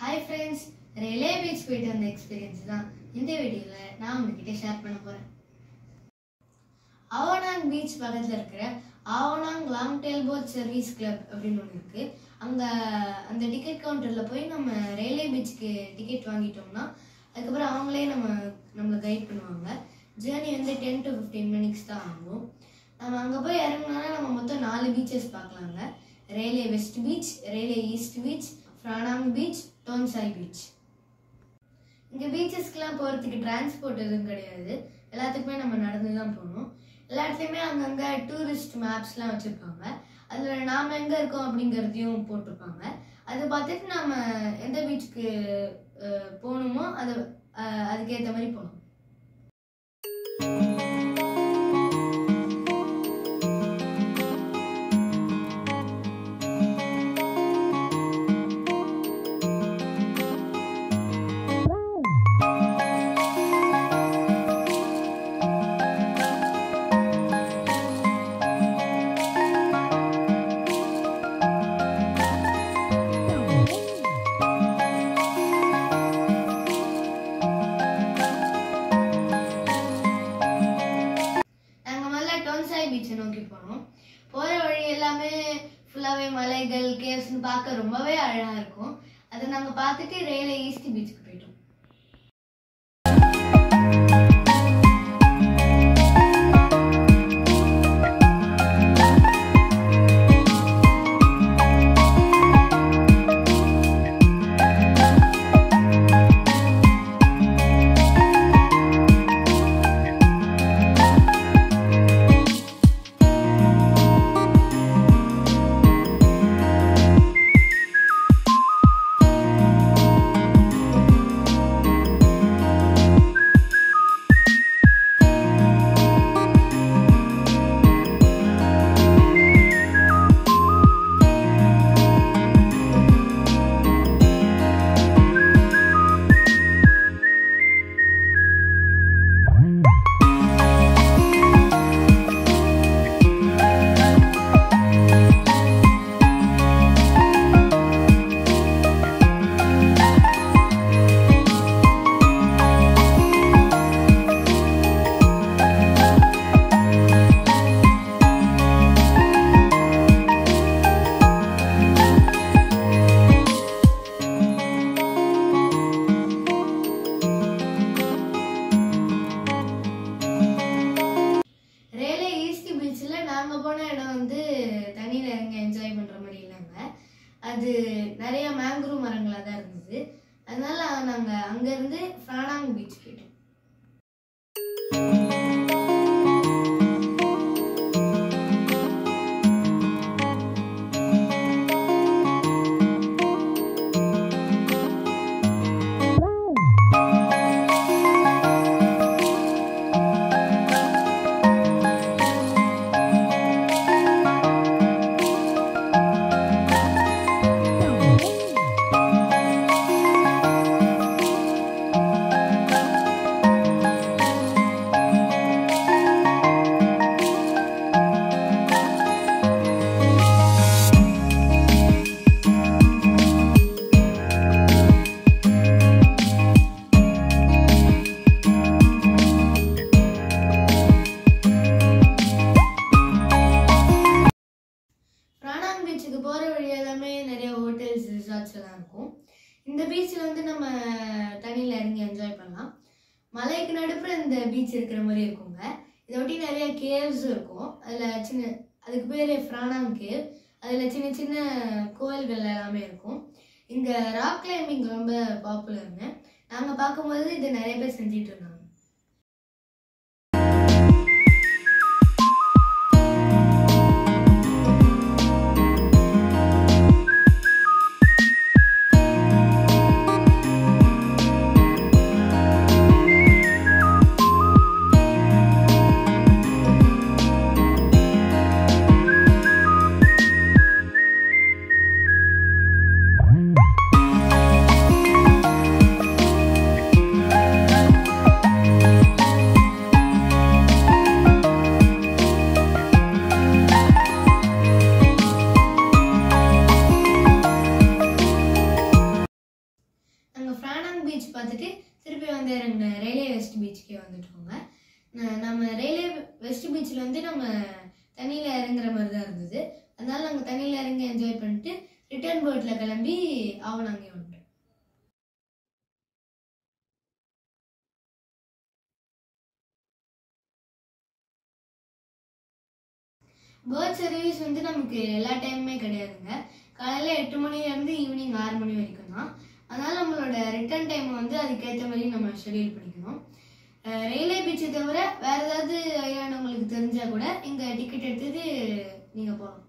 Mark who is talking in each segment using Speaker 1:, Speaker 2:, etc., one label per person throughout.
Speaker 1: Hi friends, Relay Beach போயிட்டு வந்த experience தான் இந்த வீடியோல நான் உங்ககிட்ட ஷேர் பண்ண போறேன். ஆவனாங் பீச் பக்கத்துல இருக்கிற Ao Nang long tail boat service club அப்படின்னு ஒன்று இருக்கு. அங்க அந்த டிக்கெட் கவுண்டர்ல போய் நம்ம ரயில்வே பீச்சுக்கு டிக்கெட் வாங்கிட்டோம்னா அதுக்கப்புறம் அவங்களே நம்மளை கைட் பண்ணுவாங்க. ஜேர்னி வந்து 10 to 15 minutes தான் ஆகும். நம்ம அங்கே போய் இறங்கினா நம்ம மொத்தம் 4 பீச்சஸ் பார்க்கலாங்க. Railway west beach, railway east beach, Phra Nang beach, Tonsai beach. இங்கே பீச்சஸ்க்கெலாம் போகிறதுக்கு டிரான்ஸ்போர்ட் எதுவும் கிடையாது. எல்லாத்துக்குமே நம்ம நடந்து தான் போகணும். எல்லா இடத்துலையுமே அங்கங்கே டூரிஸ்ட் மேப்ஸ்லாம் வச்சுருப்பாங்க. அதில் நாம் எங்கே இருக்கோம் அப்படிங்கிறதையும் போட்டிருப்பாங்க. அதை பார்த்துட்டு நம்ம எந்த பீச்சுக்கு போகணுமோ அதுக்கேற்ற மாதிரி போகணும். பீச்சை நோக்கி போனோம். போற வழி எல்லாமே ஃபுல்லாவே மலைகள், கேவ்ஸ்னு பார்க்க ரொம்பவே அழகா இருக்கும். அதை நாங்க பார்த்துட்டு ரயில்வே ஈஸ்ட் பீச்சுக்கு போயிட்டோம். நாங்கள் போன இடம் வந்து தண்ணியில் இறங்கி என்ஜாய் பண்ணுற மாதிரி இல்லைங்க. அது நிறைய மேங்க்ரூவ் மரங்களாக தான் இருந்தது. அதனால நாங்கள் அங்கேருந்து ஃப்ரானாங் பீச் போயிட்டோம். பீச்சுக்கு போகிற வழி எல்லாமே நிறைய ஹோட்டல்ஸ், ரிசார்ட்ஸ் எல்லாம் இருக்கும். இந்த பீச்சில் வந்து நம்ம தண்ணியில் இறங்கி என்ஜாய் பண்ணலாம். மலைக்கு நடுப்புற இந்த பீச் இருக்கிற மாதிரி இருக்குங்க. இதை ஒட்டி நிறைய கேவ்ஸ் இருக்கும். அதில் அதுக்கு பேர் ஃப்ரானாங் கேவ். அதில் சின்ன சின்ன கோயில்கள் எல்லாமே இருக்கும். இங்கே ராக் கிளைம்பிங் ரொம்ப பாப்புலருங்க. நாங்கள் பார்க்கும்போது இது நிறைய பேர் செஞ்சிட்டு இருந்தாங்க. வெஸ்ட் பீச்சில் வந்து நம்ம தண்ணியில் இறங்குற மாதிரி தான் இருந்தது. அதனால நாங்கள் தண்ணியில் இறங்கி என்ஜாய் பண்ணிட்டு ரிட்டர்ன் போட்டில் கிளம்பி ஆவணாங்கே வந்துட்டோம். பேர்ட் சர்வீஸ் வந்து நமக்கு எல்லா டைமுமே கிடையாதுங்க. காலையில் 8 மணிலேருந்து ஈவினிங் 6 மணி வரைக்கும் தான். அதனால நம்மளோட ரிட்டர்ன் டைம் வந்து அதுக்கேற்ற மாதிரி நம்ம ஷெடியூல் பண்ணிக்கணும். ரயில்வே பீச்சை தவிர வேற ஏதாவது ஐலாண்ட் உங்களுக்கு தெரிஞ்சா கூட இங்கே டிக்கெட் எடுத்துட்டு நீங்கள் போகலாம்.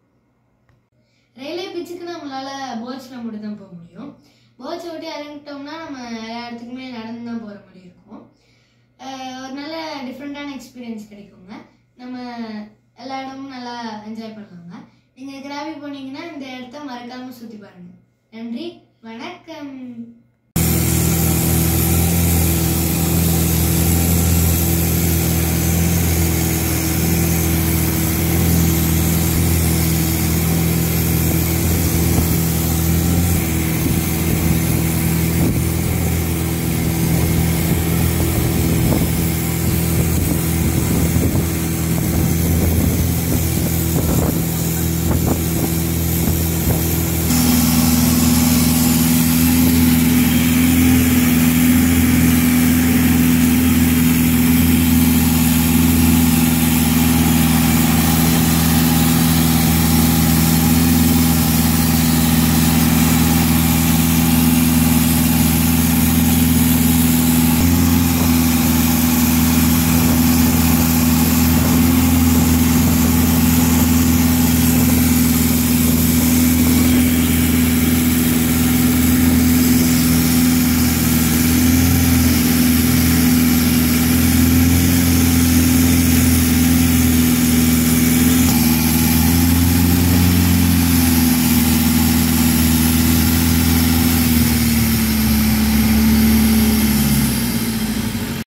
Speaker 1: ரயில்வே பீச்சுக்கு நம்மளால போட்ஸில் மட்டும் தான் போக முடியும். போட்ஸை விட்டு இறங்கிட்டோம்னா நம்ம எல்லா இடத்துக்குமே நடந்து தான் போகிற மாதிரி இருக்கும். ஒரு நல்ல டிஃப்ரெண்ட்டான எக்ஸ்பீரியன்ஸ் கிடைக்குங்க. நம்ம எல்லா இடமும் நல்லா என்ஜாய் பண்ணலாங்க. நீங்கள் கிராவி போனீங்கன்னா இந்த இடத்த மறக்காமல் சுற்றி பாருங்கள். நன்றி, வணக்கம்.